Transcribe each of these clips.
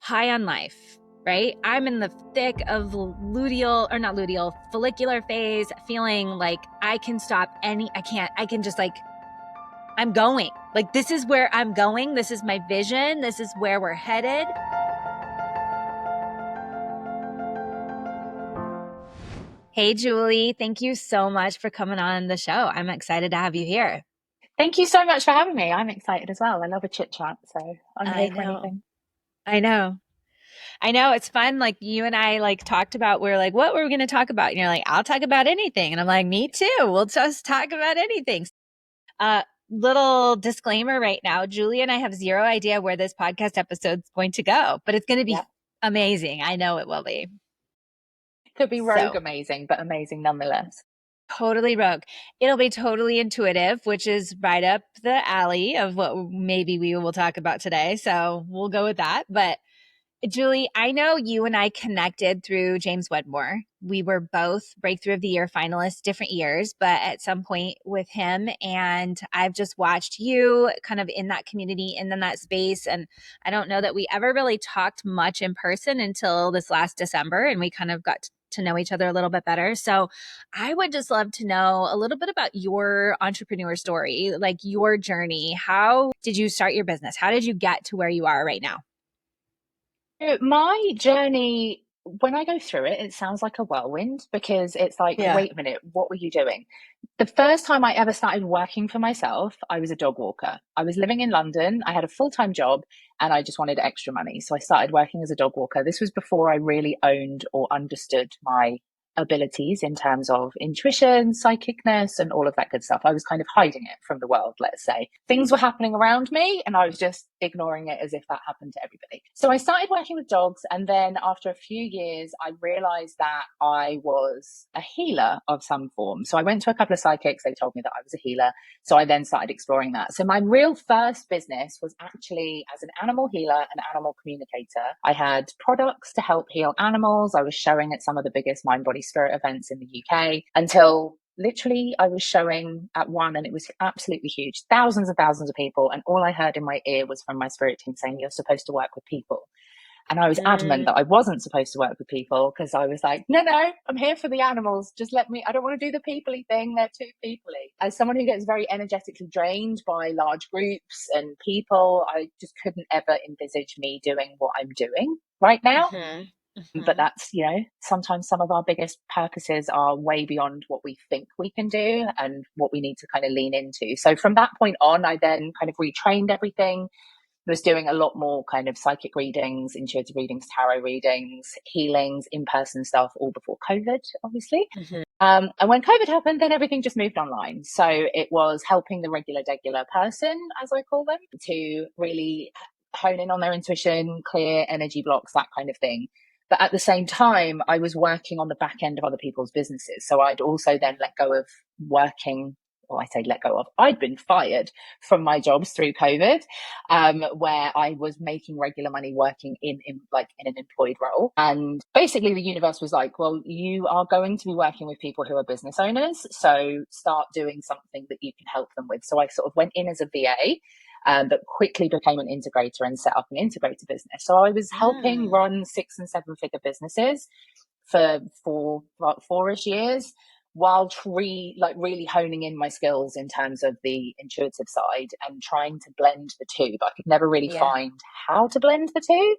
high on life, right? I'm in the thick of follicular phase, feeling like I can stop I'm going. Like, this is where I'm going. This is my vision. This is where we're headed. Hey, Julie, thank you so much for coming on the show. I'm excited to have you here. Thank you so much for having me. I'm excited as well. I love a chit chat, so I'm I here for know. anything. I know. I know. It's fun. Like, you and I talked about, we're like, what were we going to talk about? And you're like, I'll talk about anything. And I'm like, me too. We'll just talk about anything. Little disclaimer right now, Julie and I have zero idea where this podcast episode's going to go, but it's going to be amazing. I know it will be. Could be rogue amazing, but amazing nonetheless. Totally rogue. It'll be totally intuitive, which is right up the alley of what maybe we will talk about today. So we'll go with that. But Julie, I know you and I connected through James Wedmore. We were both Breakthrough of the Year finalists, different years, but at some point with him. And I've just watched you kind of in that community and in that space. And I don't know that we ever really talked much in person until this last December. And we kind of got to know each other a little bit better. So I would just love to know a little bit about your entrepreneur story, like your journey. How did you start your business? How did you get to where you are right now? My journey, when I go through it, it sounds like a whirlwind because it's like, wait a minute, what were you doing? The first time I ever started working for myself, I was a dog walker. I was living in London. I had a full-time job and I just wanted extra money. So I started working as a dog walker. This was before I really owned or understood my abilities in terms of intuition, psychicness, and all of that good stuff. I was kind of hiding it from the world, let's say. Things were happening around me and I was just ignoring it as if that happened to everybody. So I started working with dogs. And then after a few years, I realized that I was a healer of some form. So I went to a couple of psychics. They told me that I was a healer. So I then started exploring that. So my real first business was actually as an animal healer and animal communicator. I had products to help heal animals. I was showing at some of the biggest mind, body, spirit events in the UK until literally I was showing at one and it was absolutely huge, thousands of people. And all I heard in my ear was from my spirit team saying, you're supposed to work with people. And I was adamant that I wasn't supposed to work with people because I was like, no, I'm here for the animals. Just let me, I don't want to do the people-y thing. They're too people-y. As someone who gets very energetically drained by large groups and people, I just couldn't ever envisage me doing what I'm doing right now. But that's, sometimes some of our biggest purposes are way beyond what we think we can do and what we need to kind of lean into. So from that point on, I then kind of retrained everything. Was doing a lot more kind of psychic readings, intuitive readings, tarot readings, healings, in-person stuff, all before COVID, obviously. And when COVID happened, then everything just moved online. So it was helping the regular, degular person, as I call them, to really hone in on their intuition, clear energy blocks, that kind of thing. But at the same time, I was working on the back end of other people's businesses. So I'd also then let go of working. Well, I say let go of. I'd been fired from my jobs through COVID, where I was making regular money working in an employed role. And basically the universe was like, well, you are going to be working with people who are business owners. So start doing something that you can help them with. So I sort of went in as a VA. But quickly became an integrator and set up an integrator business. So I was helping run 6 and 7 figure businesses for four-ish years, while really honing in my skills in terms of the intuitive side and trying to blend the two. But I could never really find how to blend the two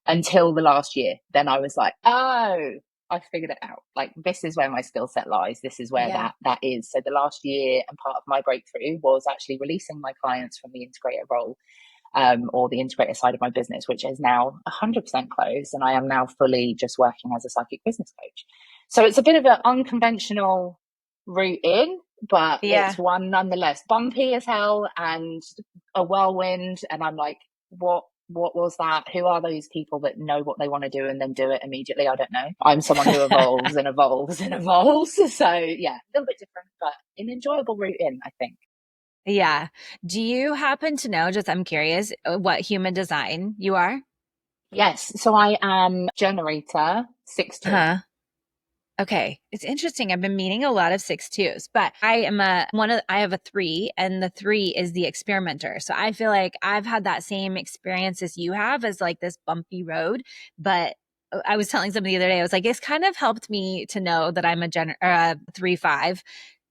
until the last year. Then I was like, oh, I figured it out. Like, this is where my skill set lies. This is where that is. So the last year and part of my breakthrough was actually releasing my clients from the integrator role, or the integrator side of my business, which is now 100% closed. And I am now fully just working as a psychic business coach. So it's a bit of an unconventional route in, but it's one nonetheless, bumpy as hell and a whirlwind. And I'm like, what was that? Who are those people that know what they want to do and then do it immediately? I don't know. I'm someone who evolves and evolves and evolves. So yeah, a little bit different, but an enjoyable route in, I think. Yeah. Do you happen to know, just I'm curious, what human design you are? Yes. So I am generator 6-2. Okay, it's interesting. I've been meeting a lot of 6-2s, but I have a 3, and the 3 is the experimenter. So I feel like I've had that same experience as you have, as like this bumpy road. But I was telling somebody the other day, I was like, it's kind of helped me to know that I'm a 3-5,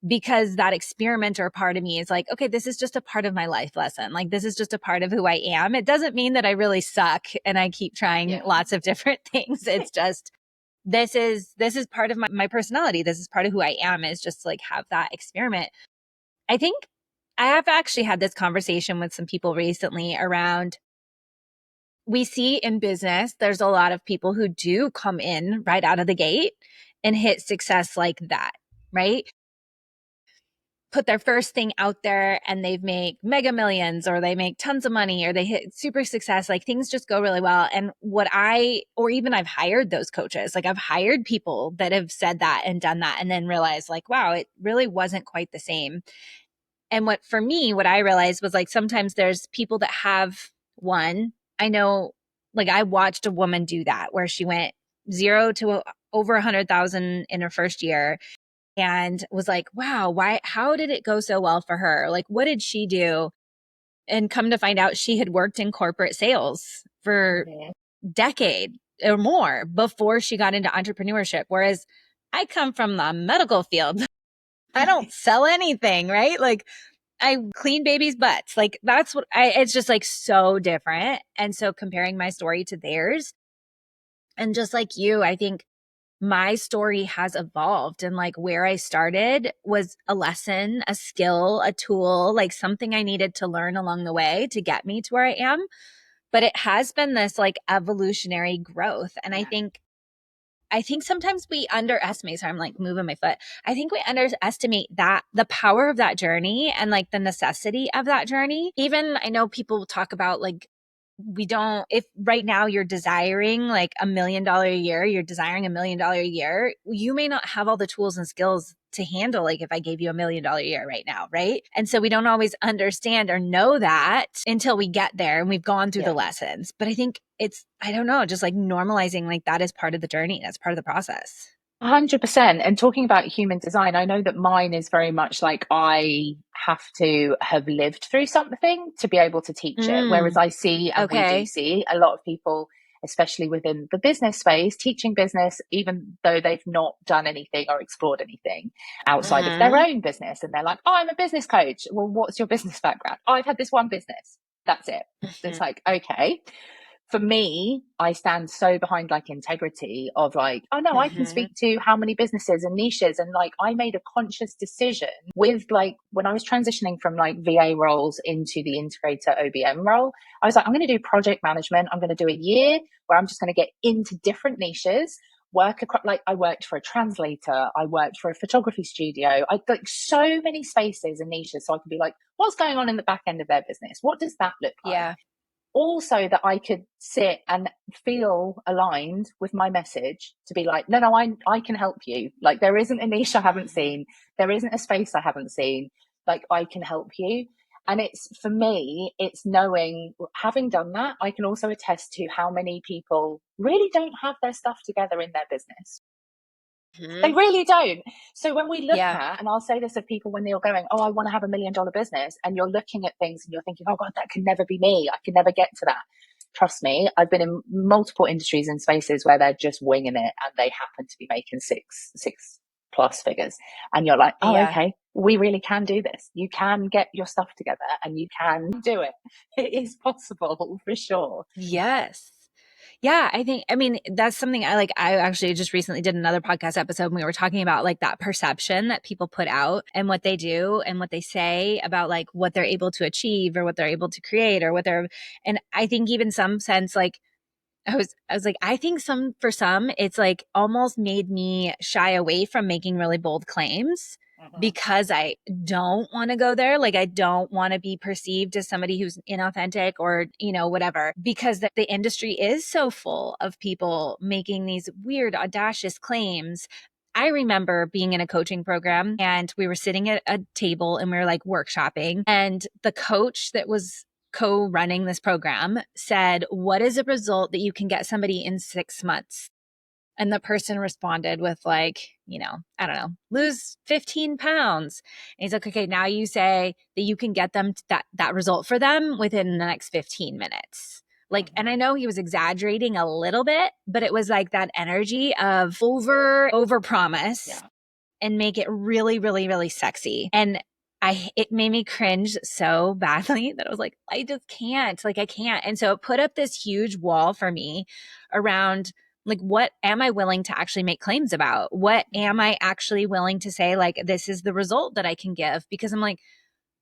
because that experimenter part of me is like, okay, this is just a part of my life lesson. Like, this is just a part of who I am. It doesn't mean that I really suck and I keep trying Yeah. lots of different things. It's just, this is part of my personality. This is part of who I am, is just like have that experiment. I think I have actually had this conversation with some people recently around, we see in business, there's a lot of people who do come in right out of the gate and hit success like that, right? Put their first thing out there and they've made mega millions, or they make tons of money, or they hit super success. Like, things just go really well. And or even I've hired those coaches. Like, I've hired people that have said that and done that, and then realized like, wow, it really wasn't quite the same. And what I realized was like, sometimes there's people that have one. I know, like, I watched a woman do that where she went 0 to over 100,000 in her first year, and was like, wow, how did it go so well for her? Like, what did she do? And come to find out, she had worked in corporate sales for Mhm. decade or more before she got into entrepreneurship. Whereas I come from the medical field. I don't sell anything, right? Like, I clean babies' butts. Like, it's just like so different. And so comparing my story to theirs, and just like you, I think my story has evolved, and like where I started was a lesson, a skill, a tool, like something I needed to learn along the way to get me to where I am. But it has been this like evolutionary growth. And Yeah. I think sometimes we underestimate, so I'm like moving my foot. I think we underestimate that, the power of that journey, and like the necessity of that journey. Even I know people talk about like, if right now you're desiring like $1 million a year, you're desiring $1 million a year, you may not have all the tools and skills to handle, like if I gave you $1 million a year right now, right? And so we don't always understand or know that until we get there and we've gone through the Yeah. lessons. But I think I don't know, just like normalizing, like that is part of the journey. That's part of the process. 100%. And talking about human design, I know that mine is very much like I have to have lived through something to be able to teach it. Whereas Mm, I see, and we do okay. see a lot of people, especially within the business space, teaching business, even though they've not done anything or explored anything outside of their Mm-hmm. own business. And they're like, oh, I'm a business coach. Well, what's your business background? Oh, I've had this one business. That's it. It's Mm-hmm. like, okay. For me, I stand so behind like integrity of like, oh no, I can Mm-hmm. speak to how many businesses and niches. And like, I made a conscious decision with like, when I was transitioning from like VA roles into the integrator OBM role, I was like, I'm going to do project management. I'm going to do a year where I'm just going to get into different niches, work across, like I worked for a translator, I worked for a photography studio, I like so many spaces and niches. So I could be like, what's going on in the back end of their business? What does that look like? Yeah. Also that I could sit and feel aligned with my message to be like, no, I can help you. Like, there isn't a niche I haven't Mm-hmm. seen. There isn't a space I haven't seen. Like, I can help you. And it's, for me, it's knowing, having done that, I can also attest to how many people really don't have their stuff together in their business. They Mm-hmm. really don't. So when we look Yeah. at, and I'll say this of people when they're going, oh, I want to have $1 million business, and you're looking at things and you're thinking, oh God, that can never be me. I can never get to that. Trust me, I've been in multiple industries and spaces where they're just winging it and they happen to be making six plus figures. And you're like, oh, Yeah. okay, we really can do this. You can get your stuff together and you can do it. It is possible for sure. Yes. Yeah, I mean, that's something I like. I actually just recently did another podcast episode and we were talking about like that perception that people put out and what they do and what they say about like what they're able to achieve or what they're able to create or and I think even some sense, like, I was like, I think for some, it's like almost made me shy away from making really bold claims Mm-hmm. because I don't want to go there. Like, I don't want to be perceived as somebody who's inauthentic or, whatever, because the industry is so full of people making these weird, audacious claims. I remember being in a coaching program and we were sitting at a table and we were like workshopping, and the coach that was co-running this program said, what is a result that you can get somebody in 6 months? And the person responded with like, you know, I don't know, lose 15 pounds. And he's like, okay, now you say that you can get them that result for them within the next 15 minutes. Like, and I know he was exaggerating a little bit, but it was like that energy of over promise and make it really, really, really sexy. And it made me cringe so badly that I was like, I just can't, like, I can't. And so it put up this huge wall for me around like, what am I willing to actually make claims about? What am I actually willing to say? Like, this is the result that I can give, because I'm like,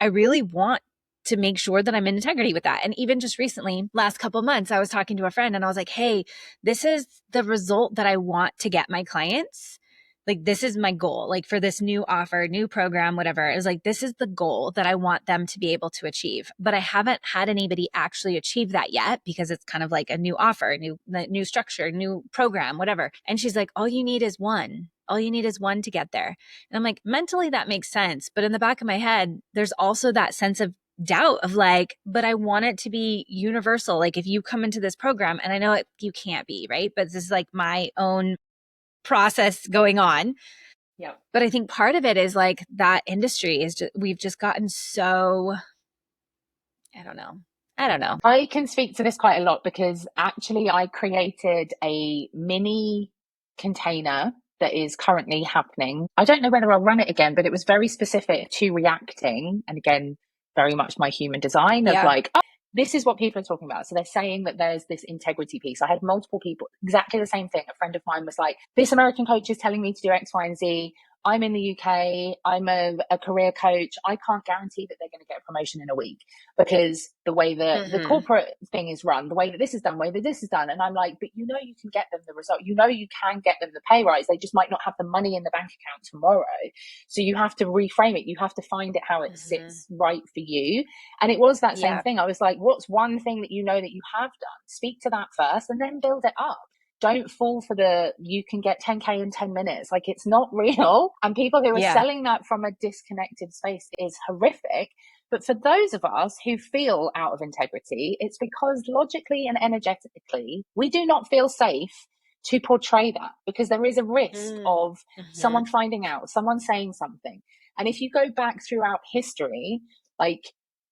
I really want to make sure that I'm in integrity with that. And even just recently, last couple months, I was talking to a friend and I was like, hey, this is the result that I want to get my clients. Like, this is my goal, like for this new offer, new program, whatever. It was like, this is the goal that I want them to be able to achieve. But I haven't had anybody actually achieve that yet, because it's kind of like a new offer, new structure, new program, whatever. And she's like, all you need is one. All you need is one to get there. And I'm like, mentally that makes sense. But in the back of my head, there's also that sense of doubt of like, but I want it to be universal. Like, if you come into this program, and I know you can't be, right? But this is like my own process going on. Yeah. But I think part of it is like that industry is just, we've just gotten so, I don't know. I can speak to this quite a lot because actually I created a mini container that is currently happening. I don't know whether I'll run it again, but it was very specific to reacting. And again, very much my human design of like, oh, this is what people are talking about. So they're saying that there's this integrity piece. I had multiple people, exactly the same thing. A friend of mine was like, this American coach is telling me to do X, Y, and Z. I'm in the UK. I'm a career coach. I can't guarantee that they're going to get a promotion in a week because the way that the corporate thing is run, the way that this is done, the way that this is done. And I'm like, but you know, you can get them the result. You know, you can get them the pay rise. They just might not have the money in the bank account tomorrow. So you have to reframe it. You have to find it how it sits right for you. And it was that same thing. I was like, what's one thing that you know that you have done? Speak to that first and then build it up. Don't fall for you can get 10K in 10 minutes. Like, it's not real. And people who are selling that from a disconnected space is horrific. But for those of us who feel out of integrity, it's because logically and energetically, we do not feel safe to portray that, because there is a risk of someone finding out, someone saying something. And if you go back throughout history, like,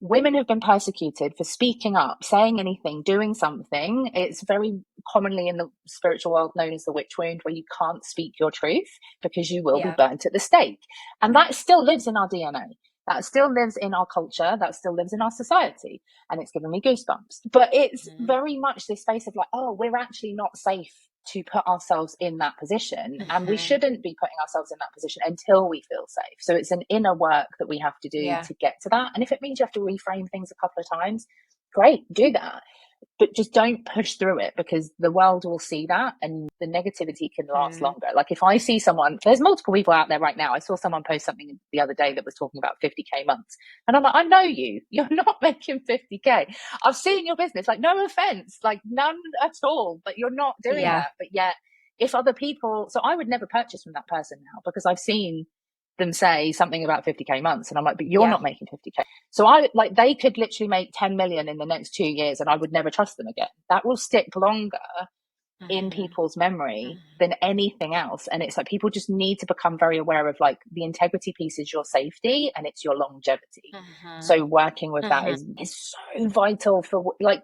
women have been persecuted for speaking up, saying anything, doing something. It's very commonly in the spiritual world known as the witch wound, where you can't speak your truth because you will be burnt at the stake. And that still lives in our DNA. That still lives in our culture. That still lives in our society. And it's given me goosebumps. But it's very much this space of like, oh, we're actually not safe to put ourselves in that position. And we shouldn't be putting ourselves in that position until we feel safe. So it's an inner work that we have to do to get to that. And if it means you have to reframe things a couple of times, great, do that. But just don't push through it, because the world will see that and the negativity can last longer. Like, if I see someone, there's multiple people out there right now. I saw someone post something the other day that was talking about 50K months. And I'm like, I know you're not making 50K. I've seen your business, like, no offense, like none at all, but you're not doing that. But yet if other people, so I would never purchase from that person now, because I've seen them say something about 50K months, and I'm like, but you're not making 50K. So they could literally make 10 million in the next 2 years and I would never trust them again. That will stick longer in people's memory than anything else. And it's like, people just need to become very aware of like, the integrity piece is your safety and it's your longevity. So working with that is so vital for like,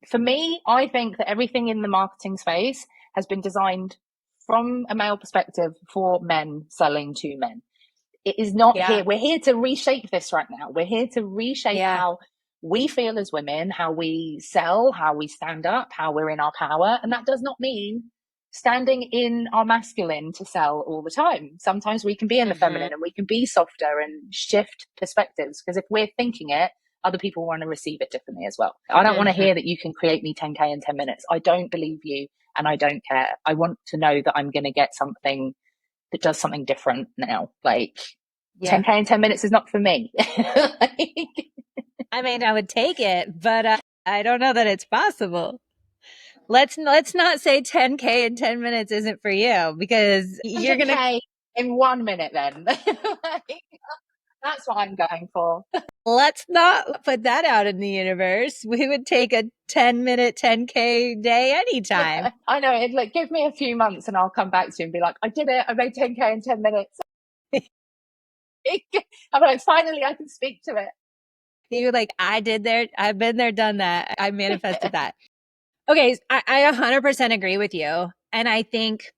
for me, I think that everything in the marketing space has been designed from a male perspective for men selling to men. It is not here. We're here to reshape this right now. We're here to reshape how we feel as women, how we sell, how we stand up, how we're in our power. And that does not mean standing in our masculine to sell all the time. Sometimes we can be in the feminine and we can be softer and shift perspectives, because if we're thinking it, other people want to receive it differently as well. I don't want to hear that you can create me 10K in 10 minutes. I don't believe you and I don't care. I want to know that I'm going to get something that does something different now. Like, 10K in 10 minutes is not for me. I mean, I would take it, but I don't know that it's possible. Let's not say 10K in 10 minutes isn't for you, because you're going to in 1 minute then. That's what I'm going for. Let's not put that out in the universe. We would take a 10-minute 10K day anytime. Yeah, I know. It like give me a few months and I'll come back to you and be like, I did it. I made 10K in 10 minutes. I'm like, finally, I can speak to You're like, I did there. I've been there, done that. I manifested it. that. Okay. I 100% agree with you. And I think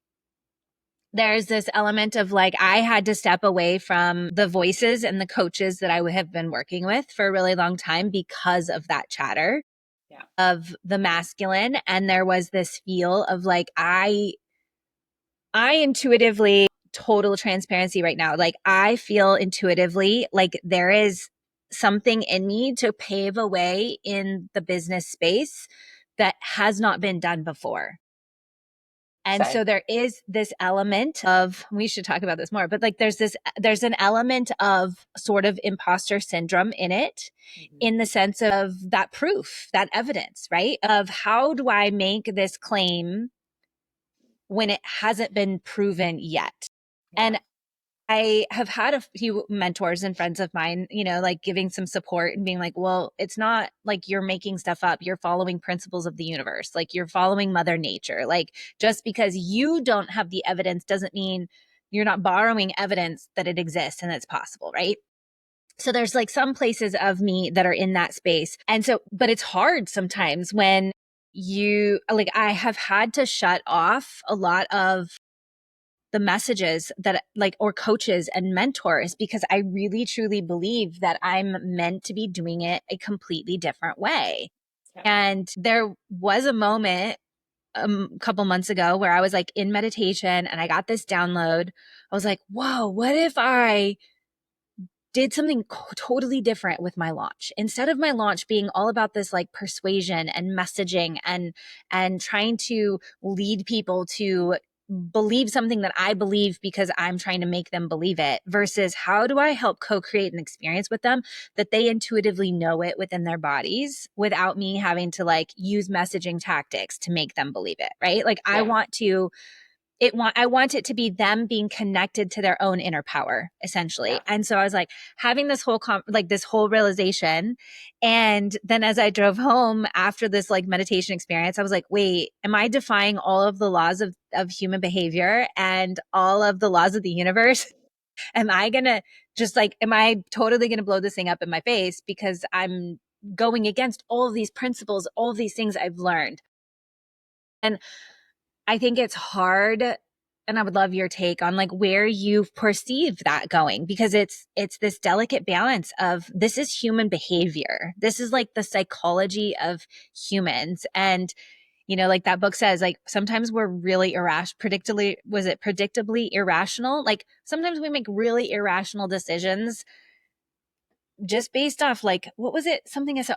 there's this element of like, I had to step away from the voices and the coaches that I would have been working with for a really long time because of that chatter Yeah. of the masculine. And there was this feel of like, I intuitively, total transparency right now, like I feel intuitively like there is something in me to pave a way in the business space that has not been done before. And so Same. there is this element of, we should talk about this more, but like there's an element of sort of imposter syndrome in it, Mm-hmm. in the sense of that proof, that evidence, right? Of how do I make this claim when it hasn't been proven yet? Yeah. And I have had a few mentors and friends of mine, like giving some support and being like, well, it's not like you're making stuff up. You're following principles of the universe. Like you're following Mother Nature. Like just because you don't have the evidence doesn't mean you're not borrowing evidence that it exists and it's possible, right? So there's like some places of me that are in that space. And so, but it's hard sometimes when like, I have had to shut off a lot of the messages that like, or coaches and mentors, because I really truly believe that I'm meant to be doing it a completely different way. Yeah. And there was a moment a couple months ago where I was like in meditation and I got this download. I was like, whoa, what if I did something totally different with my launch? Instead of my launch being all about this like persuasion and messaging and trying to lead people to believe something that I believe because I'm trying to make them believe it, versus how do I help co-create an experience with them that they intuitively know it within their bodies without me having to like use messaging tactics to make them believe it, right? Like Yeah. I want it to be them being connected to their own inner power, essentially. Yeah. And so I was like having this whole like this whole realization. And then as I drove home after this like meditation experience, I was like, wait, am I defying all of the laws of human behavior and all of the laws of the universe? Am I gonna just like, am I totally gonna blow this thing up in my face because I'm going against all of these principles, all of these things I've learned? And I think it's hard, and I would love your take on like where you perceive that going, because it's this delicate balance of, this is human behavior. This is like the psychology of humans. And like that book says, like sometimes we're really predictably irrational? Like sometimes we make really irrational decisions just based off like, what was it? Something I said,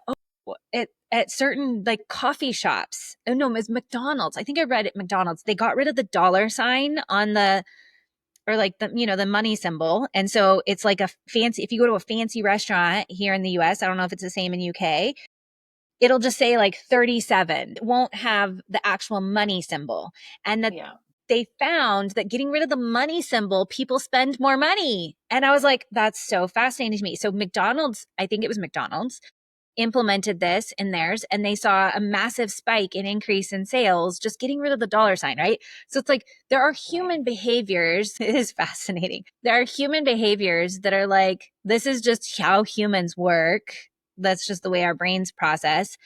at certain like coffee shops. Oh no, it was McDonald's. I think I read at McDonald's. They got rid of the dollar sign on the, or like the, the money symbol. And so it's like a fancy, if you go to a fancy restaurant here in the US, I don't know if it's the same in UK, it'll just say like 37. It won't have the actual money symbol. And that Yeah. they found that getting rid of the money symbol, people spend more money. And I was like, that's so fascinating to me. So McDonald's, I think it was McDonald's, implemented this in theirs, and they saw a massive spike in increase in sales just getting rid of the dollar sign, right? So it's like there are Right. human behaviors. It is fascinating. There are human behaviors that are like, this is just how humans work. That's just the way our brains process.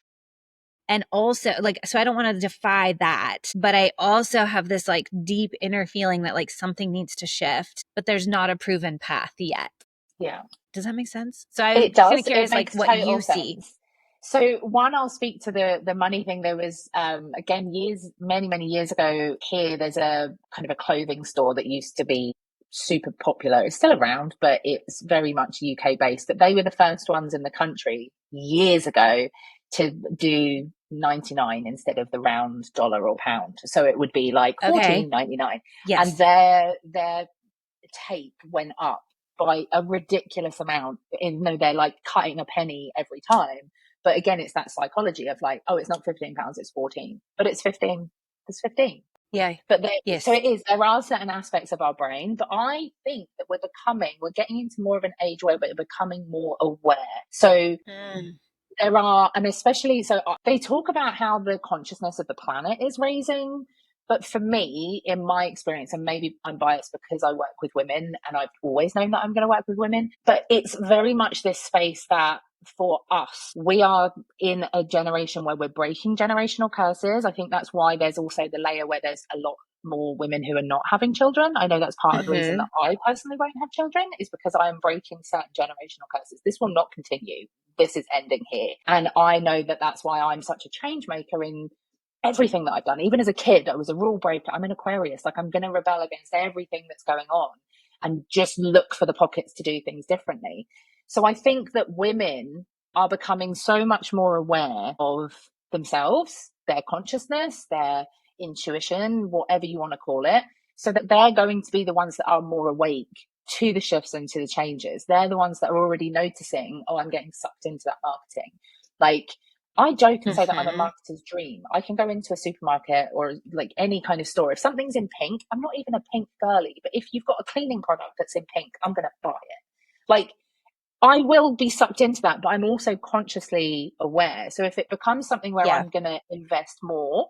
And also like, so I don't want to defy that, but I also have this like deep inner feeling that like something needs to shift, but there's not a proven path yet. Yeah. Does that make sense? So I'm It kind of does. It curious like makes what total you see. sense. So one, I'll speak to the money thing. There was again many years ago here. There's a kind of a clothing store that used to be super popular. It's still around, but it's very much UK based. But they were the first ones in the country years ago to do 99 instead of the round dollar or pound. So it would be like Okay. 14.99, and Yes. their take went up by a ridiculous amount, even though they're like cutting a penny every time. But again, it's that psychology of like, oh, it's not £15, it's 14, but it's 15. It's 15. Yeah. But so Yes. it is, there are certain aspects of our brain, but I think that we're getting into more of an age where we're becoming more aware. So Mm. there are, and especially, so they talk about how the consciousness of the planet is raising. But for me, in my experience, and maybe I'm biased because I work with women and I've always known that I'm going to work with women, but it's very much this space that for us, we are in a generation where we're breaking generational curses. I think that's why there's also the layer where there's a lot more women who are not having children. I know that's part of the reason that Mm-hmm. I personally won't have children, is because I am breaking certain generational curses. This will not continue. This is ending here. And I know that that's why I'm such a change maker in everything that I've done. Even as a kid, I was a rule breaker. I'm an Aquarius. Like, I'm going to rebel against everything that's going on and just look for the pockets to do things differently. So I think that women are becoming so much more aware of themselves, their consciousness, their intuition, whatever you want to call it, so that they're going to be the ones that are more awake to the shifts and to the changes. They're the ones that are already noticing, oh, I'm getting sucked into that marketing. Like, I joke and say that I'm a Mm-hmm. marketer's dream. I can go into a supermarket or like any kind of store. If something's in pink, I'm not even a pink girly, but if you've got a cleaning product that's in pink, I'm going to buy it. Like, I will be sucked into that, but I'm also consciously aware. So if it becomes something where Yeah. I'm going to invest more,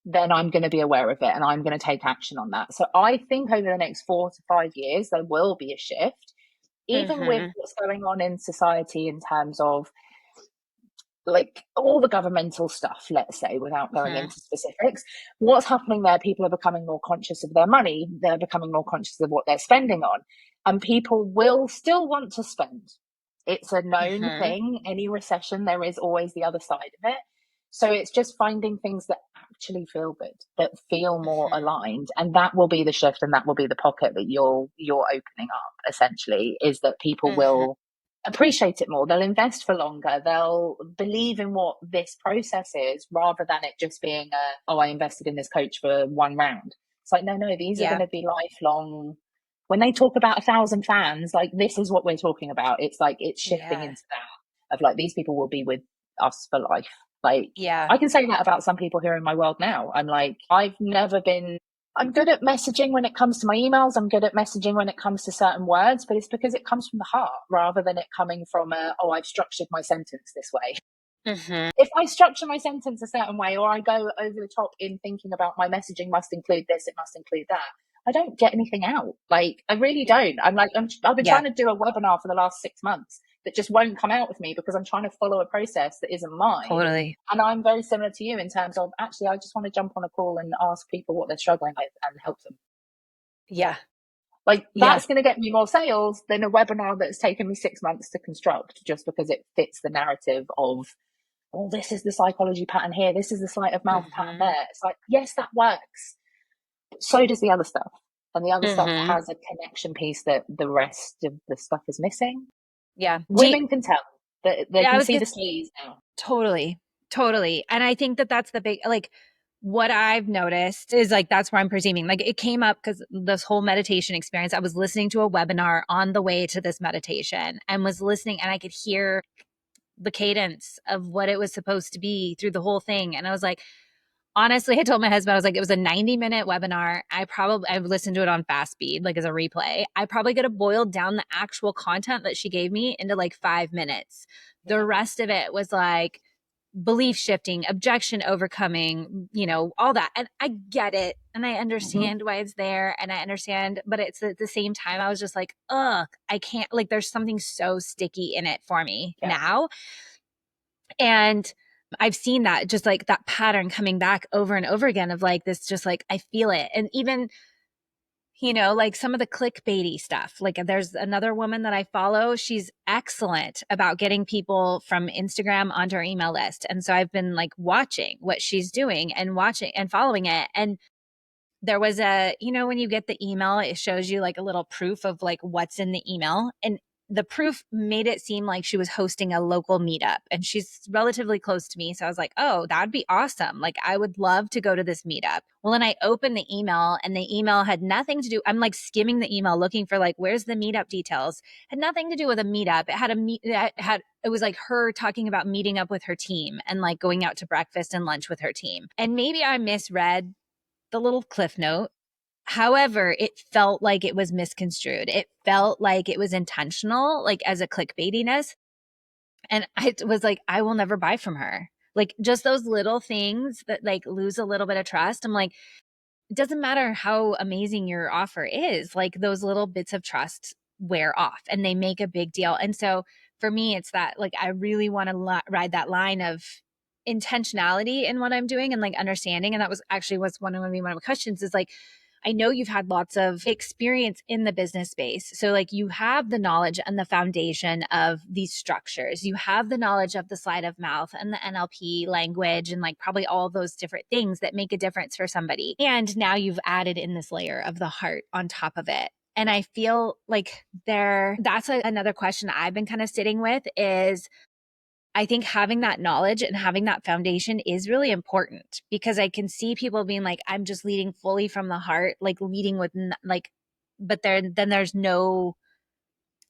then I'm going to be aware of it and I'm going to take action on that. So I think over the next 4 to 5 years, there will be a shift, even with Mm-hmm. what's going on in society in terms of like all the governmental stuff, let's say, without going Mm-hmm. into specifics. What's happening there? People are becoming more conscious of their money. They're becoming more conscious of what they're spending on. And people will still want to spend. It's a known Mm-hmm. thing. Any recession, there is always the other side of it. So it's just finding things that actually feel good, that feel more Mm-hmm. aligned. And that will be the shift, and that will be the pocket that you're opening up, essentially, is that people Mm-hmm. will appreciate it more. They'll invest for longer. They'll believe in what this process is rather than it just being oh, I invested in this coach for one round. It's like, no, these are going Yeah. to be lifelong. When they talk about 1,000 fans, like, this is what we're talking about. It's like, it's shifting Yeah. into that of like, these people will be with us for life. Like, Yeah. I can say that about some people who are in my world now. I'm like, I'm good at messaging when it comes to my emails. I'm good at messaging when it comes to certain words, but it's because it comes from the heart rather than it coming from oh, I've structured my sentence this way. Mm-hmm. If I structure my sentence a certain way, or I go over the top in thinking about my messaging must include this, it must include that, I don't get anything out. Like, I really don't. I've been Yeah. trying to do a webinar for the last 6 months that just won't come out with me because I'm trying to follow a process that isn't mine. Totally. And I'm very similar to you in terms of, actually, I just want to jump on a call and ask people what they're struggling with and help them. Yeah. Like, Yeah. that's going to get me more sales than a webinar that's taken me 6 months to construct just because it fits the narrative of, oh, this is the psychology pattern here, this is the sleight of mouth pattern Mm-hmm. there. It's like, yes, that works. So does the other stuff. And the other stuff Mm-hmm. has a connection piece that the rest of the stuff is missing. Yeah. Women can tell that they Yeah, I can was see good. the sleaze now. Totally. Totally. And I think that that's the big, like, what I've noticed is like, that's where I'm perceiving. Like, it came up because this whole meditation experience, I was listening to a webinar on the way to this meditation and was listening, and I could hear the cadence of what it was supposed to be through the whole thing. And I was like, honestly, I told my husband, I was like, it was a 90-minute webinar. I've listened to it on fast speed, like as a replay. I probably could have boiled down the actual content that she gave me into like 5 minutes. The Yeah. rest of it was like belief shifting, objection overcoming, all that. And I get it. And I Mm-hmm. understand why it's there. And I understand, but it's at the same time, I was just like, ugh, I can't, like, there's something so sticky in it for me Yeah. now. And I've seen that, just like that pattern coming back over and over again of like this, just like I feel it. And even, like some of the clickbaity stuff. Like, there's another woman that I follow. She's excellent about getting people from Instagram onto her email list. And so I've been like watching what she's doing and watching and following it. And there was when you get the email, it shows you like a little proof of like what's in the email. And the proof made it seem like she was hosting a local meetup, and she's relatively close to me. So I was like, oh, that'd be awesome. Like, I would love to go to this meetup. Well, then I opened the email, and the email had nothing to do. I'm like skimming the email looking for like, where's the meetup details? Had nothing to do with a meetup. It was like her talking about meeting up with her team and like going out to breakfast and lunch with her team. And maybe I misread the little cliff note. However, it felt like it was misconstrued. It felt like it was intentional, like as a clickbaitiness. And I was like, I will never buy from her. Like just those little things that like lose a little bit of trust. I'm like, it doesn't matter how amazing your offer is, like those little bits of trust wear off and they make a big deal. And so for me, it's that like I really want to ride that line of intentionality in what I'm doing and like understanding. And that was actually was one of my questions is like, I know you've had lots of experience in the business space. So, like, you have the knowledge and the foundation of these structures. You have the knowledge of the sleight of mouth and the NLP language and, like, probably all those different things that make a difference for somebody. And now you've added in this layer of the heart on top of it. And I feel like that's another question I've been kind of sitting with is I think having that knowledge and having that foundation is really important because I can see people being like, I'm just leading fully from the heart, like leading with like, but then there's no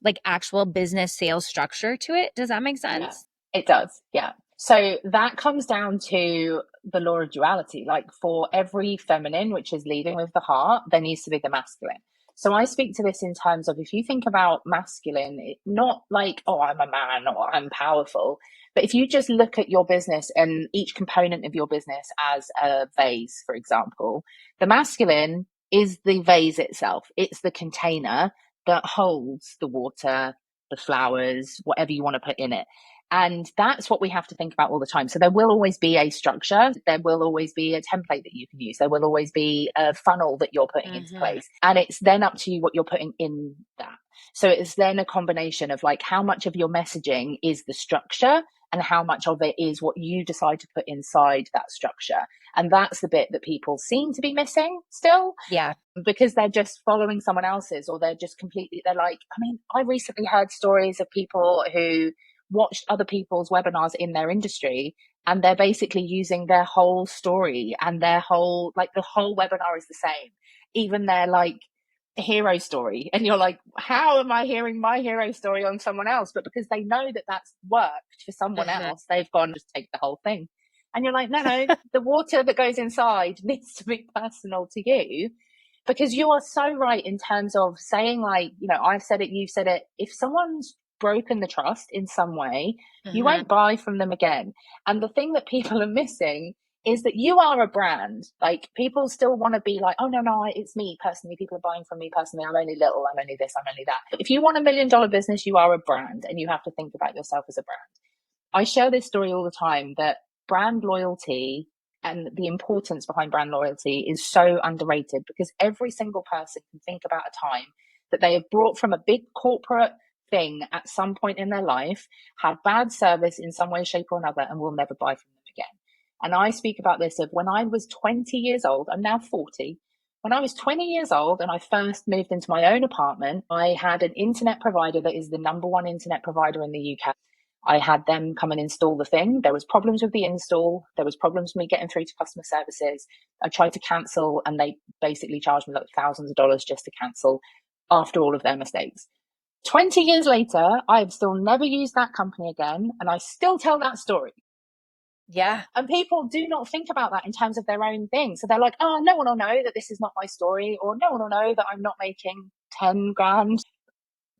like actual business sales structure to it. Does that make sense? Yeah, it does. Yeah. So that comes down to the law of duality. Like for every feminine, which is leading with the heart, there needs to be the masculine. So I speak to this in terms of if you think about masculine, not like, oh, I'm a man or I'm powerful, but if you just look at your business and each component of your business as a vase, for example, the masculine is the vase itself. It's the container that holds the water, the flowers, whatever you want to put in it. And that's what we have to think about all the time. So there will always be a structure. There will always be a template that you can use. There will always be a funnel that you're putting into place. And it's then up to you what you're putting in that. So it's then a combination of like how much of your messaging is the structure and how much of it is what you decide to put inside that structure. And that's the bit that people seem to be missing still. Yeah. Because they're just following someone else's or they're just completely, they're like, I mean, I recently heard stories of people who watched other people's webinars in their industry and they're basically using their whole story and their whole, like the whole webinar is the same, even their like hero story. And you're like, how am I hearing my hero story on someone else? But because they know that that's worked for someone else, they've gone, just take the whole thing. And you're like, no, the water that goes inside needs to be personal to you. Because you are so right in terms of saying, like, you know, I've said it, you've said it. If someone's broken the trust in some way, you won't buy from them again. And the thing that people are missing is that you are a brand. Like, people still want to be like, oh, no, it's me personally. People are buying from me personally. I'm only little. I'm only this. I'm only that. If you want $1 million business, you are a brand and you have to think about yourself as a brand. I share this story all the time that brand loyalty and the importance behind brand loyalty is so underrated because every single person can think about a time that they have brought from a big corporate thing at some point in their life, had bad service in some way, shape, or another, and will never buy from them again. And I speak about this of when I was 20 years old, I'm now 40. When I was 20 years old and I first moved into my own apartment, I had an internet provider that is the number one internet provider in the UK. I had them come and install the thing. There was problems with the install. There was problems with me getting through to customer services. I tried to cancel and they basically charged me like thousands of dollars just to cancel after all of their mistakes. 20 years later, I have still never used that company again. And I still tell that story. Yeah. And people do not think about that in terms of their own thing. So they're like, oh, no one will know that this is not my story, or no one will know that I'm not making 10 grand.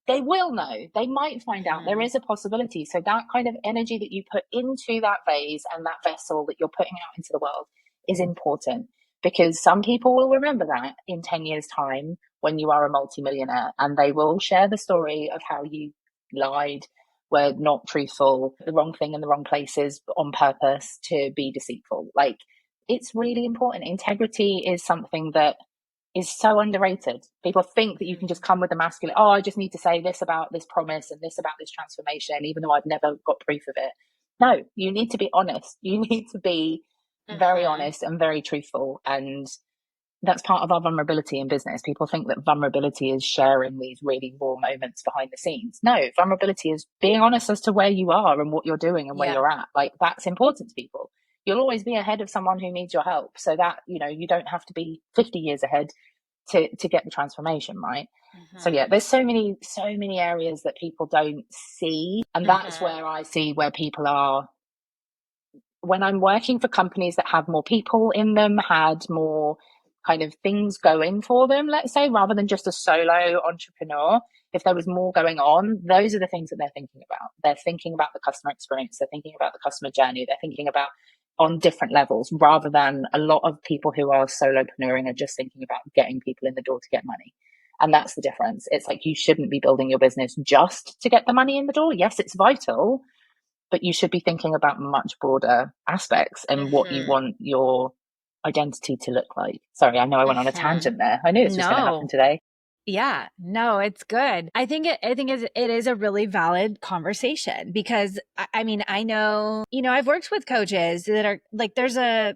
They will know. They might find out. There is a possibility. So that kind of energy that you put into that vase and that vessel that you're putting out into the world is important because some people will remember that in 10 years' time when you are a multimillionaire and they will share the story of how you lied, were not truthful, the wrong thing in the wrong places on purpose to be deceitful. Like, it's really important. Integrity is something that is so underrated. People think that you can just come with a masculine, oh, I just need to say this about this promise and this about this transformation, even though I've never got proof of it. No, you need to be honest. You need to be very honest and very truthful. And that's part of our vulnerability in business. People think that vulnerability is sharing these really raw moments behind the scenes. No, vulnerability is being honest as to where you are and what you're doing and where you're at. Like, that's important to people. You'll always be ahead of someone who needs your help. So that, you know, you don't have to be 50 years ahead to get the transformation, right? So yeah, there's so many areas that people don't see. And that's where I see where people are. When I'm working for companies that have more people in them, had more kind of things going for them, let's say, rather than just a solo entrepreneur. If there was more going on, those are the things that they're thinking about. They're thinking about the customer experience. They're thinking about the customer journey. They're thinking about on different levels, rather than a lot of people who are solopreneuring are just thinking about getting people in the door to get money. And that's the difference. It's like, you shouldn't be building your business just to get the money in the door. Yes, it's vital, but you should be thinking about much broader aspects and what you Mm-hmm. want your identity to look like. Sorry, I know I went on a Mm-hmm. tangent there. I knew this was going to happen No. today. Yeah, no, it's good. I think it is a really valid conversation because I mean, I know, I've worked with coaches that are like, there's a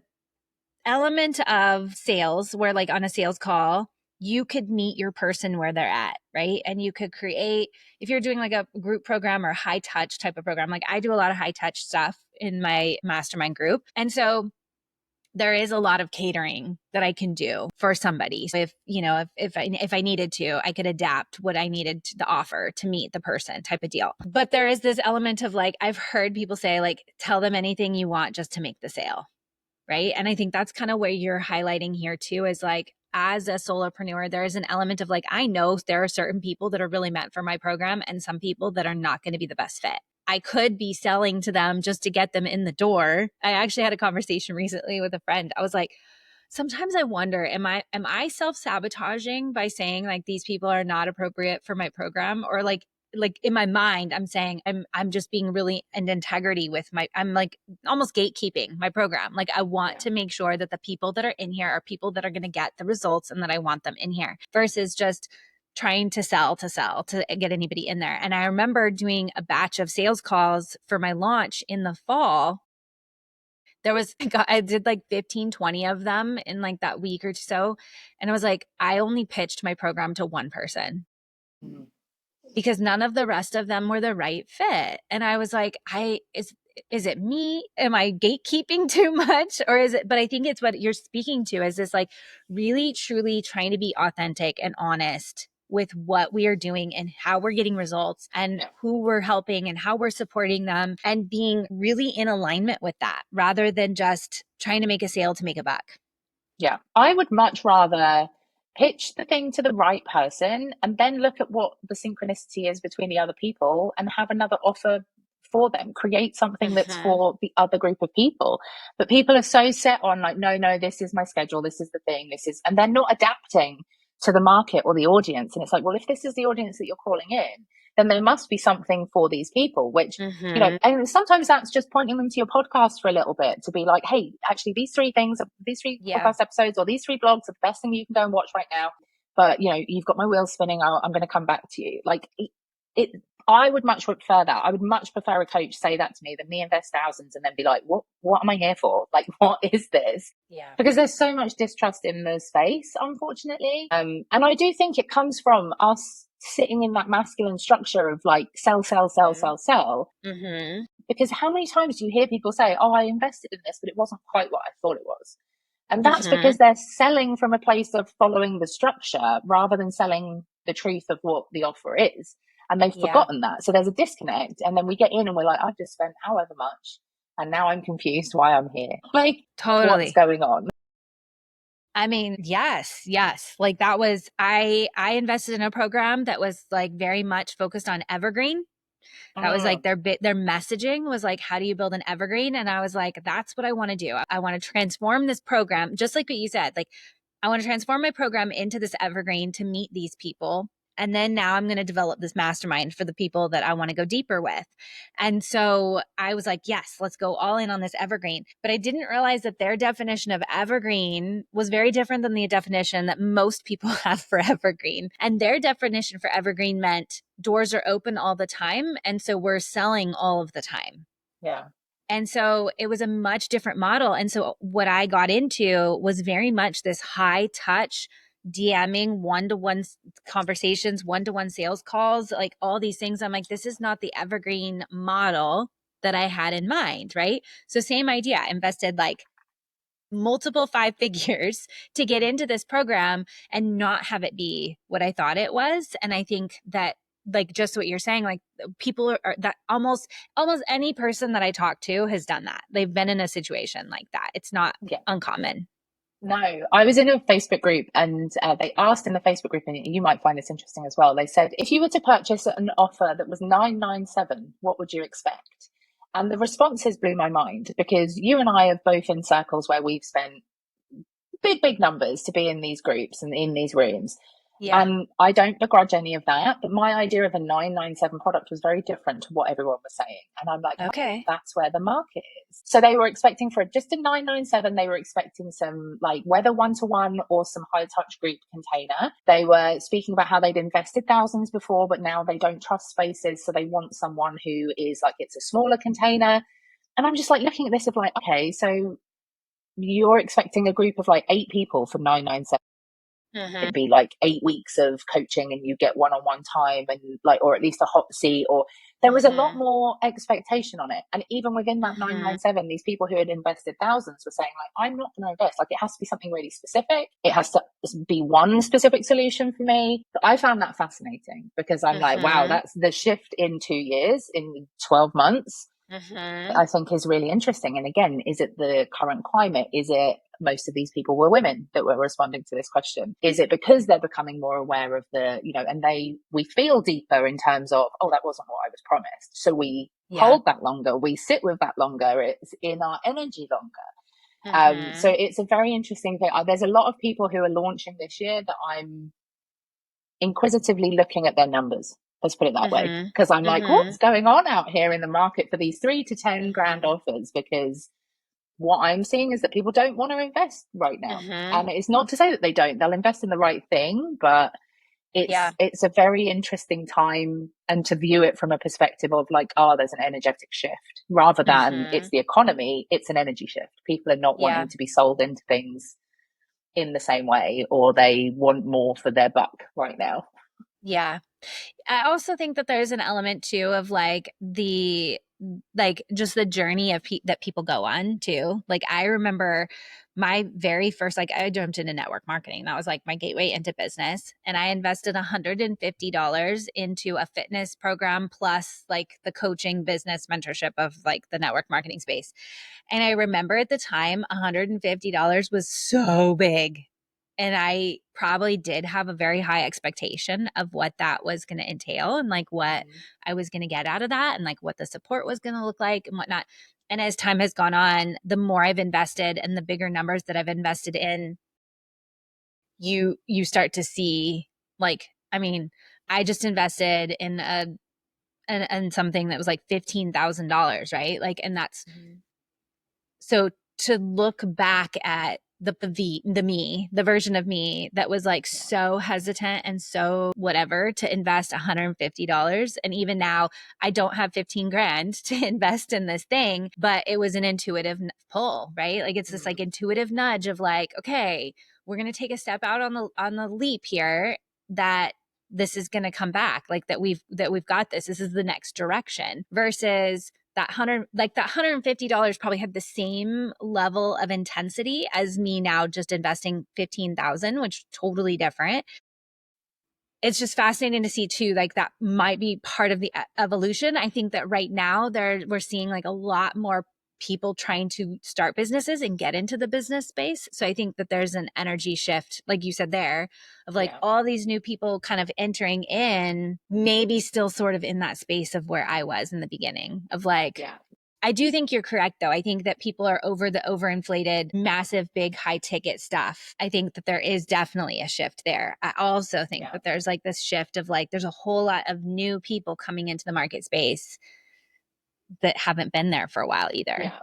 element of sales where like on a sales call, you could meet your person where they're at, right? And you could create, if you're doing like a group program or high touch type of program, like I do a lot of high touch stuff in my mastermind group. And so there is a lot of catering that I can do for somebody. So if I needed to, I could adapt what I needed to the offer to meet the person type of deal. But there is this element of like, I've heard people say like, tell them anything you want just to make the sale. Right. And I think that's kind of where you're highlighting here too, is like, as a solopreneur, there is an element of like, I know there are certain people that are really meant for my program and some people that are not going to be the best fit. I could be selling to them just to get them in the door. I actually had a conversation recently with a friend. I was like, sometimes I wonder, am I self-sabotaging by saying like these people are not appropriate for my program? Or like in my mind, I'm saying I'm just being really in integrity with I'm like almost gatekeeping my program. Like I want Yeah. to make sure that the people that are in here are people that are going to get the results and that I want them in here versus just trying to sell to get anybody in there. And I remember doing a batch of sales calls for my launch in the fall. I did like 15, 20 of them in like that week or so. And I was like, I only pitched my program to one person Mm. because none of the rest of them were the right fit. And I was like, is it me? Am I gatekeeping too much? Or is it, but I think it's what you're speaking to is this like really truly trying to be authentic and honest with what we are doing and how we're getting results and Yeah. who we're helping and how we're supporting them and being really in alignment with that rather than just trying to make a sale to make a buck. Yeah. I would much rather pitch the thing to the right person and then look at what the synchronicity is between the other people and have another offer for them. Create something that's Mm-hmm. for the other group of people. But people are so set on like, no, no, this is my schedule, this is the thing, and they're not adapting to the market or the audience. And it's like, well, if this is the audience that you're calling in, then there must be something for these people, which Mm-hmm. and sometimes that's just pointing them to your podcast for a little bit to be like, hey, actually, these three things, these three Yeah. podcast episodes, or these three blogs are the best thing you can go and watch right now. But you've got my wheels spinning. I'm going to come back to you. Like it, I would much prefer that. I would much prefer a coach say that to me than me invest thousands and then be like, what am I here for? Like, what is this? Yeah. Because there's so much distrust in the space, unfortunately. And I do think it comes from us sitting in that masculine structure of like sell, sell, sell, Mm-hmm. sell, sell. Mm-hmm. Because how many times do you hear people say, oh, I invested in this, but it wasn't quite what I thought it was? And that's Mm-hmm. because they're selling from a place of following the structure rather than selling the truth of what the offer is. And they've Yeah. forgotten that. So there's a disconnect. And then we get in and we're like, I've just spent however much. And now I'm confused why I'm here. Like, what's Totally. going on? I mean, yes, yes. Like that was I invested in a program that was like very much focused on evergreen. That was like Mm, their messaging was like, how do you build an evergreen? And I was like, that's what I want to do. I want to transform this program, just like what you said. Like, I want to transform my program into this evergreen to meet these people. And then now I'm going to develop this mastermind for the people that I want to go deeper with. And so I was like, yes, let's go all in on this evergreen. But I didn't realize that their definition of evergreen was very different than the definition that most people have for evergreen. And their definition for evergreen meant doors are open all the time. And so we're selling all of the time. yeah. And so it was a much different model. And so what I got into was very much this high touch DMing, one-to-one conversations, one-to-one sales calls, like all these things. I'm like, this is not the evergreen model that I had in mind, right? So same idea, I invested like multiple five figures to get into this program and not have it be what I thought it was. And I think that like just what you're saying, like people are that almost any person that I talk to has done that. They've been in a situation like that. It's not Yeah. uncommon. No, I was in a Facebook group and they asked in the Facebook group, and you might find this interesting as well. They said, if you were to purchase an offer that was 997, what would you expect? And the responses blew my mind because you and I are both in circles where we've spent big numbers to be in these groups and in these rooms. Yeah. And I don't begrudge any of that, but my idea of a 997 product was very different to what everyone was saying. And I'm like, oh, Okay. that's where the market is. So they were expecting for just a 997, they were expecting some like whether one-to-one or some high touch group container. They were speaking about how they'd invested thousands before, but now they don't trust spaces. So they want someone who is like, it's a smaller container. And I'm just like looking at this of like, okay, so you're expecting a group of like 8 people for 997. Mm-hmm. It'd be like 8 weeks of coaching and you get one-on-one time and like, or at least a hot seat, or there was a lot Mm-hmm. more expectation on it. And even within that Mm-hmm. 997, these people who had invested thousands were saying like, I'm not going to invest. Like it has to be something really specific. It has to be one specific solution for me. But I found that fascinating because I'm like, wow, Mm-hmm. that's the shift in 2 years, in 12 months. Mm-hmm. I think is really interesting. And again, is it the current climate? Is it most of these people were women that were responding to this question? Is it because they're becoming more aware of the, and we feel deeper in terms of, oh, that wasn't what I was promised. So we Yeah. hold that longer. We sit with that longer. It's in our energy longer. So Mm-hmm. it's a very interesting thing. There's a lot of people who are launching this year that I'm inquisitively looking at their numbers. Let's put it that way. Mm-hmm. Because I'm like, Mm-hmm. what's going on out here in the market for these 3 to 10 grand Mm-hmm. offers? Because what I'm seeing is that people don't want to invest right now. Mm-hmm. And it's not to say that they don't, they'll invest in the right thing, but Yeah. it's a very interesting time, and to view it from a perspective of like, oh, there's an energetic shift rather than Mm-hmm. it's the economy, it's an energy shift. People are not Yeah. wanting to be sold into things in the same way, or they want more for their buck right now. Yeah. I also think that there's an element too of like just the journey of that people go on too. Like I remember my very first, like I jumped into network marketing. That was like my gateway into business. And I invested $150 into a fitness program plus like the coaching business mentorship of like the network marketing space. And I remember at the time, $150 was so big. And I probably did have a very high expectation of what that was going to entail and like what Mm-hmm. I was going to get out of that and like what the support was going to look like and whatnot. And as time has gone on, the more I've invested and the bigger numbers that I've invested in, you start to see like, I mean, I just invested in in something that was like $15,000, right? Like, and that's Mm-hmm. so to look back at the version of me that was like Yeah. so hesitant and so whatever to invest $150. And even now, I don't have 15 grand to invest in this thing, but it was an intuitive pull, right? Like it's this like Mm-hmm. intuitive nudge of like, okay, we're going to take a step out on the leap here that this is going to come back like that we've got this is the next direction versus that $150 probably had the same level of intensity as me now just investing 15,000, which totally different. It's just fascinating to see too, like that might be part of the evolution. I think that right now we're seeing like a lot more people trying to start businesses and get into the business space. So I think that there's an energy shift, like you said there, of like Yeah. all these new people kind of entering in, maybe still sort of in that space of where I was in the beginning of like, Yeah. I do think you're correct, though. I think that people are over the overinflated, massive, big, high ticket stuff. I think that there is definitely a shift there. I also think Yeah. that there's like this shift of like, there's a whole lot of new people coming into the market space that haven't been there for a while either. Yeah.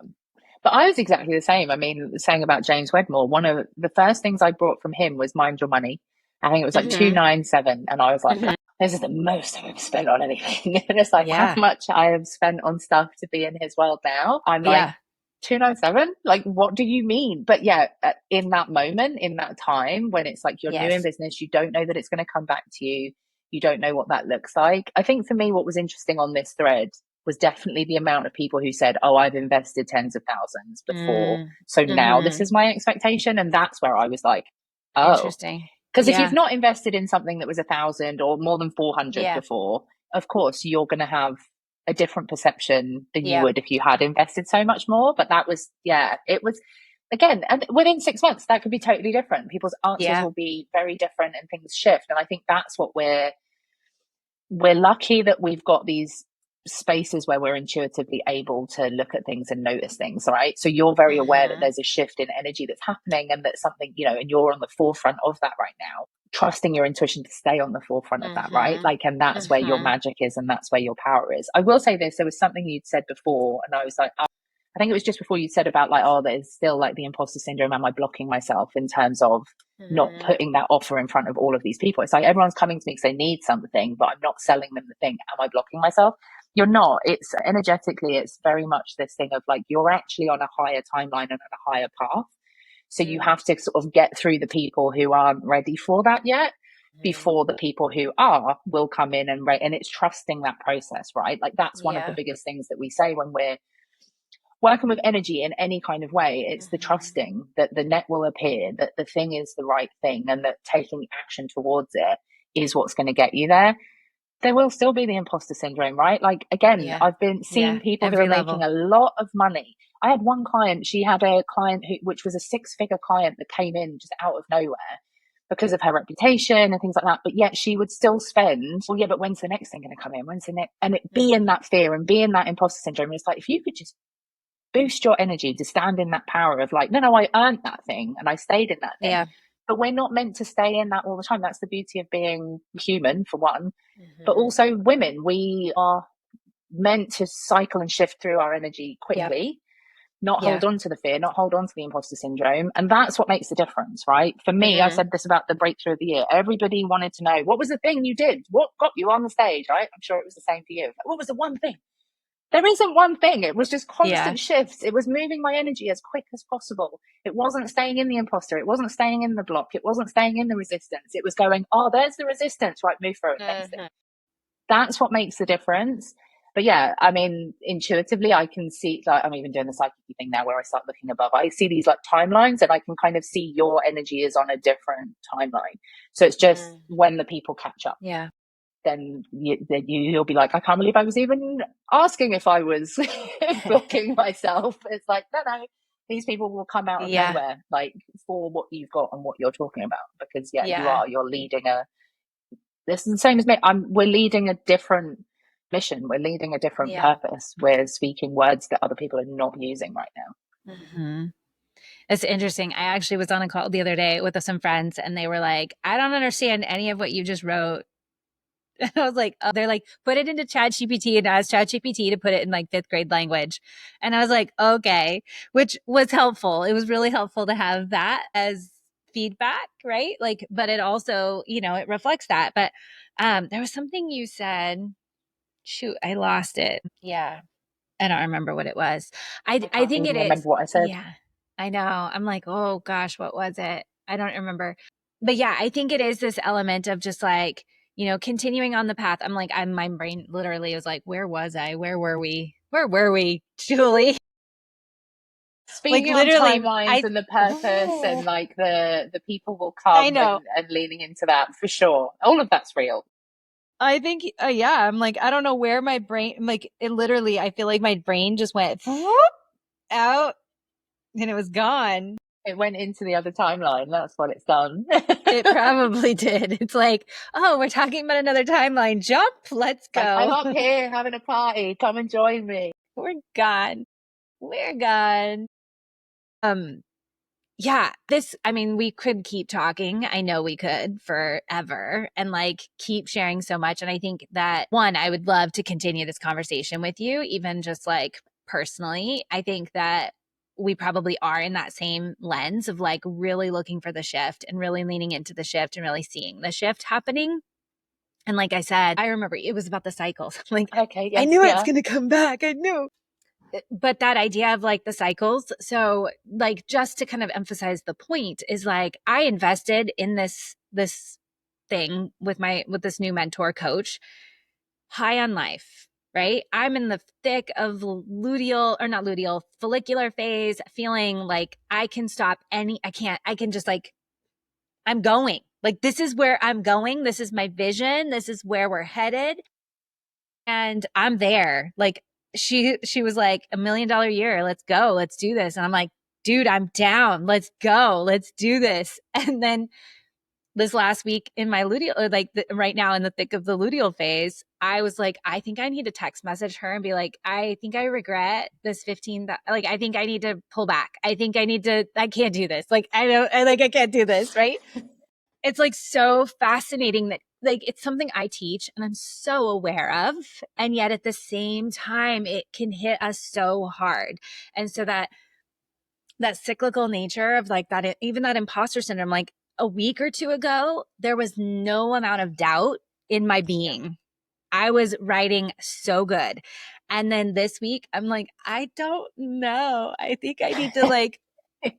But I was exactly the same. I mean, saying about James Wedmore, one of the first things I brought from him was Mind Your Money. I think it was like Mm-hmm. 297. And I was like, Mm-hmm. this is the most I've ever spent on anything. And it's like how Yeah. much I have spent on stuff to be in his world now. I'm like, Yeah. 297? Like, what do you mean? But yeah, in that moment, in that time when it's like you're new in Yes. business, you don't know that it's going to come back to you. You don't know what that looks like. I think for me, what was interesting on this thread was definitely the amount of people who said, oh, I've invested tens of thousands before. So now this Mm-hmm. is my expectation. And that's where I was like, oh, Interesting. because if you've Yeah. not invested in something that was 1,000 or more than 400 Yeah. before, of course, you're going to have a different perception than you Yeah. would if you had invested so much more. But that was, yeah, it was again, and within 6 months, that could be totally different. People's answers Yeah. will be very different and things shift. And I think that's what we're lucky that we've got these spaces where we're intuitively able to look at things and notice things, right? So you're very aware that Mm-hmm. there's a shift in energy that's happening and that something, and you're on the forefront of that right now, trusting your intuition to stay on the forefront of that, right? Mm-hmm. Like, and that's where your Mm-hmm. magic is and that's where your power is. I will say this, there was something you'd said before and I was like, I think it was just before you said about like, oh, there's still like the imposter syndrome. Am I blocking myself in terms of not Mm-hmm. putting that offer in front of all of these people? It's like everyone's coming to me because they need something, but I'm not selling them the thing. Am I blocking myself? You're not. It's energetically, it's very much this thing of like, you're actually on a higher timeline and on a higher path. So you have to sort of get through the people who aren't ready for that yet Mm-hmm. before the people who are will come in and it's trusting that process, right? Like that's one of the Yeah. biggest things that we say when we're working with energy in any kind of way. It's the Mm-hmm. trusting that the net will appear, that the thing is the right thing, and that taking action towards it is what's going to get you there. There will still be the imposter syndrome, right? Like, again, Yeah. I've been seeing Yeah. people who are Every making level. a lot of money. I had one client, she had a client which was a six-figure client that came in just out of nowhere because of her reputation and things like that. But yet she would still spend, well, yeah, but when's the next thing going to come in? When's the next? And it be in Mm-hmm. that fear and be in that imposter syndrome. And it's like, if you could just boost your energy to stand in that power of like, no, no, I earned that thing and I stayed in that thing. Yeah. But we're not meant to stay in that all the time. That's the beauty of being human, for one. But Mm-hmm. also, women, we are meant to cycle and shift through our energy Yep. quickly, not Yeah. hold on to the fear, not hold on to the imposter syndrome. And that's what makes the difference, right? For me, I Mm-hmm. said this about the breakthrough of the year. Everybody wanted to know, what was the thing you did? What got you on the stage, right? I'm sure it was the same for you. What was the one thing? There isn't one thing. It was just Yeah. constant shifts. It was moving my energy as quick as possible. It wasn't staying in the imposter. It wasn't staying in the block. It wasn't staying in the resistance. It was going, oh, there's the resistance. Right, move through it. Next thing. Mm-hmm. That's what makes the difference. But yeah, I mean, intuitively, I can see, like, I'm even doing the psychic thing now where I start looking above. I see these like timelines and I can kind of see your energy is on a different timeline. So it's just Mm. when the people catch up, Yeah. then you'll be like, I can't believe I was even asking if I was blocking myself. It's like, no, no, these people will come out of Yeah. nowhere, like for what you've got and what you're talking about. Because yeah, Yeah. you're leading this is the same as me. We're leading a different mission. We're leading a different Yeah. purpose. We're speaking words that other people are not using right now. Mm-hmm. It's interesting. I actually was on a call the other day with some friends and they were like, I don't understand any of what you just wrote. And I was like, oh, they're like, put it into Chat GPT and ask Chat GPT to put it in like fifth grade language. And I was like, okay, which was helpful. It was really helpful to have that as feedback, right? Like, but it also, it reflects that. But there was something you said. Shoot, I lost it. Yeah. I don't remember what it was. I I can't think even it remember is. what I said. Yeah. I know. I'm like, oh gosh, what was it? I don't remember. But yeah, I think it is this element of just like, continuing on the path. I'm like, my brain literally was like, where was I? Where were we? Where were we, Julie? Like Speaking on literally, timelines and the purpose and like the people will I come know. and leaning into that for sure. All of that's real. I think, yeah, I'm like, I don't know where my brain, like it literally, I feel like my brain just went out and it was gone. It went into the other timeline. That's what it's done. It probably did. It's like, oh, we're talking about another timeline. Jump. Let's Like, I'm go. up here having a party. Come and join me. We're gone. We're gone. Um, yeah, I mean, we could keep talking. I know we could forever and like keep sharing so much. And I think that one, I would love to continue this conversation with you, even just like personally. I think that we probably are in that same lens of like really looking for the shift and really leaning into the shift and really seeing the shift happening. And like I said, I remember it was about the cycles. Like, Okay, I yes, knew it's yeah. going to come back. I knew. But that idea of like the cycles. So like just to kind of emphasize the point is like I invested in this thing with this new mentor coach, high on life, right? I'm in the thick of luteal or not luteal, follicular phase, feeling like I can just like I'm going. Like this is where I'm going. This is my vision. This is where we're headed. And I'm there. Like she was like $1 million a year. Let's go. Let's do this. And I'm like, dude, I'm down. Let's go. Let's do this. And then this last week in my luteal, like right now in the thick of the luteal phase, I was like, I think I need to text message her and be like, I think I regret this 15. Like, I think I need to pull back. I think I need to, I can't do this. Like, I can't do this. Right. It's like so fascinating that like it's something I teach and I'm so aware of. And yet at the same time, it can hit us so hard. And so that cyclical nature of like that, even that imposter syndrome, like a week or two ago, there was no amount of doubt in my being. I was writing so good. And then this week, I'm like, I don't know. I think I need to like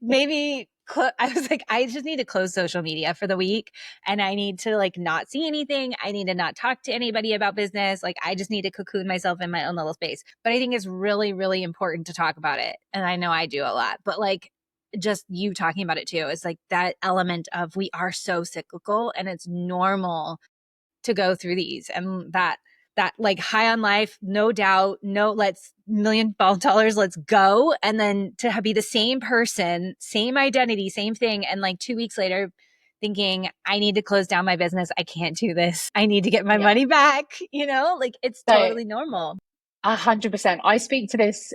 maybe I was like, I just need to close social media for the week and I need to like not see anything. I need to not talk to anybody about business. Like I just need to cocoon myself in my own little space. But I think it's really, really important to talk about it. And I know I do a lot, but like just you talking about it too, is like that element of we are so cyclical and it's normal to go through these and that like high on life, no doubt, no, let's $1 million, let's go. And then to be the same person, same identity, same thing. And like 2 weeks later, thinking, I need to close down my business. I can't do this. I need to get my Yeah. money back. Like it's So totally normal. 100%. I speak to this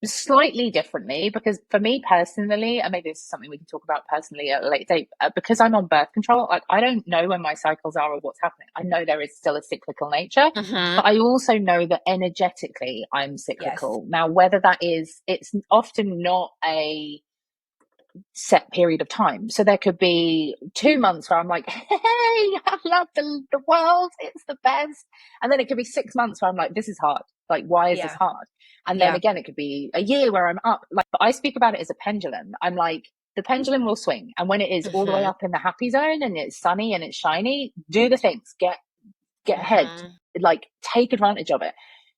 slightly differently because for me personally, and maybe this is something we can talk about personally at a later date, because I'm on birth control, like I don't know when my cycles are or what's happening. I know there is still a cyclical nature, Mm-hmm. but I also know that energetically I'm Yes. cyclical. Now, whether that is, it's often not a set period of time. So there could be 2 months where I'm like, hey, I love the world. It's the best. And then it could be 6 months where I'm like, this is hard. Like, why is this Yeah. hard? And then Yeah. again, it could be a year where I'm up. Like, but I speak about it as a pendulum. I'm like, the pendulum will swing. And when it is all the way Mm-hmm. up in the happy zone and it's sunny and it's shiny, do the things, get ahead, Mm-hmm. like take advantage of it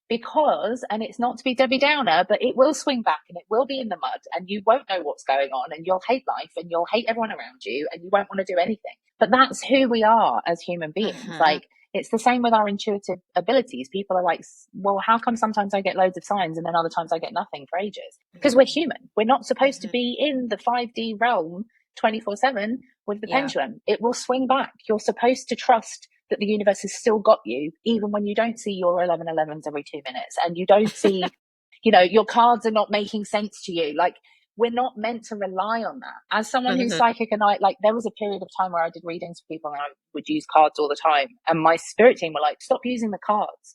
because, and it's not to be Debbie Downer, but it will swing back and it will be in the mud and you won't know what's going on and you'll hate life and you'll hate everyone around you and you won't want to do anything. But that's who we are as human beings. Mm-hmm. Like it's the same with our intuitive abilities. People are like, well, how come sometimes I get loads of signs and then other times I get nothing for ages? Because we're human. We're not supposed to Mm-hmm. be in the 5D realm 24/7 with the Yeah. pendulum. It will swing back. You're supposed to trust that the universe has still got you, even when you don't see your 11/11s every 2 minutes and you don't see, your cards are not making sense to you. Like, we're not meant to rely on that. As someone who's Mm-hmm. psychic and I, like, there was a period of time where I did readings for people and I would use cards all the time. And my spirit team were like, stop using the cards.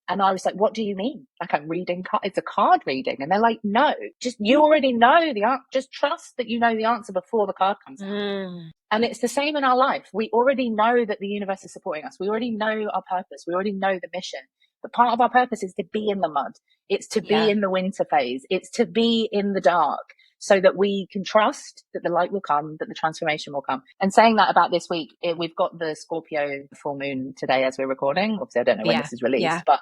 And I was like, what do you mean? Like, I'm reading, it's a card reading. And they're like, no, just, you already know the answer. Just trust that you know the answer before the card comes out. Mm. And it's the same in our life. We already know that the universe is supporting us. We already know our purpose. We already know the mission. But part of our purpose is to be in the mud. It's to be Yeah. in the winter phase. It's to be in the dark so that we can trust that the light will come, that the transformation will come. And saying that about this week, we've got the Scorpio full moon today as we're recording. Obviously, I don't know when Yeah. this is released, Yeah. but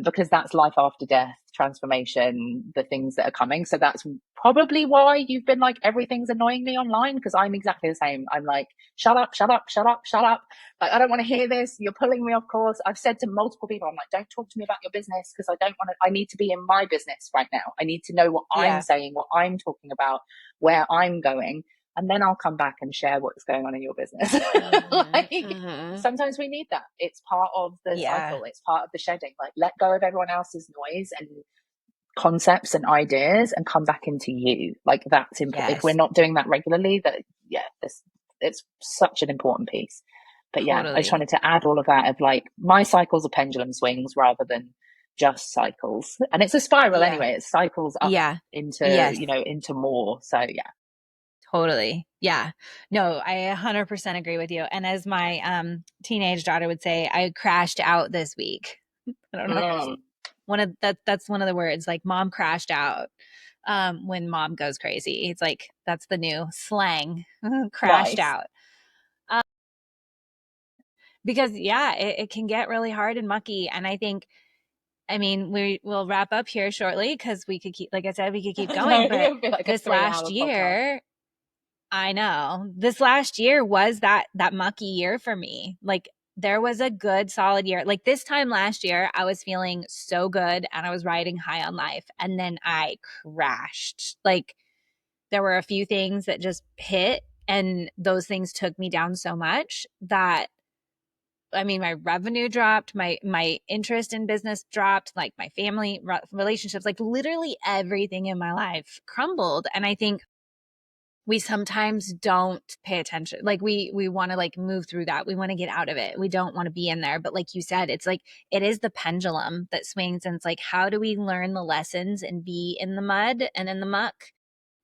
because that's life after death, transformation, the things that are coming. So that's probably why you've been like, everything's annoying me online, because I'm exactly the same. I'm like, shut up, shut up, shut up, shut up. Like, I don't want to hear this. You're pulling me off course. I've said to multiple people, I'm like, don't talk to me about your business because I don't want to, I need to be in my business right now. I need to know what I'm Yeah. saying, what I'm talking about, where I'm going. And then I'll come back and share what's going on in your business. Mm-hmm. Like, Mm-hmm. sometimes we need that. It's part of the Yeah. cycle. It's part of the shedding. Like, let go of everyone else's noise and concepts and ideas and come back into you. Like, that's important. If we're Yes. not doing that regularly, that, yeah, it's such an important piece. But yeah, I just Totally. wanted to add all of that of like, my cycles are pendulum swings rather than just cycles. And it's a spiral Yeah. anyway. It cycles up Yeah. into, Yes. into more. So yeah. Totally. Yeah. No, I 100% agree with you. And as my teenage daughter would say, I crashed out this week. I don't know. Mm, That's one of the words, like mom crashed out. When mom goes crazy. It's like that's the new slang. Crashed nice. out. Um, because yeah, it can get really hard and mucky. And I mean, we will wrap up here shortly because we could keep, like I said, we could keep No, going. But it'll be like a this 3 hour last podcast. year, I know this last year was that mucky year for me. Like there was a good solid year. Like this time last year, I was feeling so good and I was riding high on life. And then I crashed. Like there were a few things that just hit, and those things took me down so much that, I mean, my revenue dropped, my interest in business dropped, like my family relationships, like literally everything in my life crumbled. And I think we sometimes don't pay attention. Like we want to like move through that. We want to get out of it. We don't want to be in there. But like you said, it's like it is the pendulum that swings, and it's like, how do we learn the lessons and be in the mud and in the muck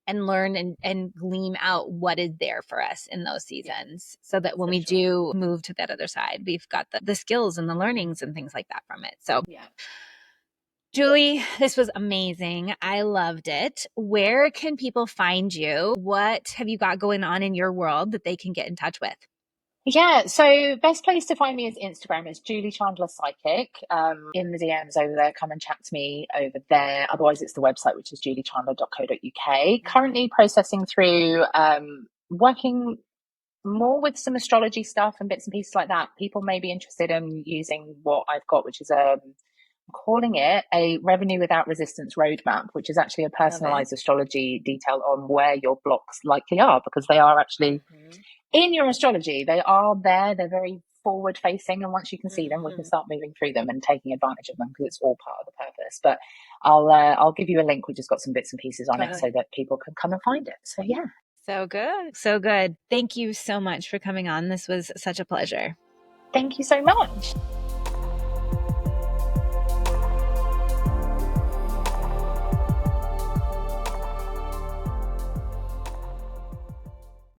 and learn and gleam out what is there for us in those seasons, so that when we do move to that other side, we've got the skills and the learnings and things like that from it. So Yeah. Julie, this was amazing. I loved it. Where can people find you? What have you got going on in your world that they can get in touch with? Yeah, so best place to find me is Instagram. It's Julie Chandler Psychic. In the DMs over there, come and chat to me over there. Otherwise, it's the website, which is juliechandler.co.uk. Currently processing through working more with some astrology stuff and bits and pieces like that. People may be interested in using what I've got, which is I'm calling it a revenue without resistance roadmap, which is actually a personalized astrology detail on where your blocks likely are, because they are actually in your astrology. They are there. They're very forward facing. And once you can see them, we can start moving through them and taking advantage of them, because it's all part of the purpose. But I'll give you a link which has got some bits and pieces on it so that people can come and find it. So yeah. So good. So good. Thank you so much for coming on. This was such a pleasure. Thank you so much.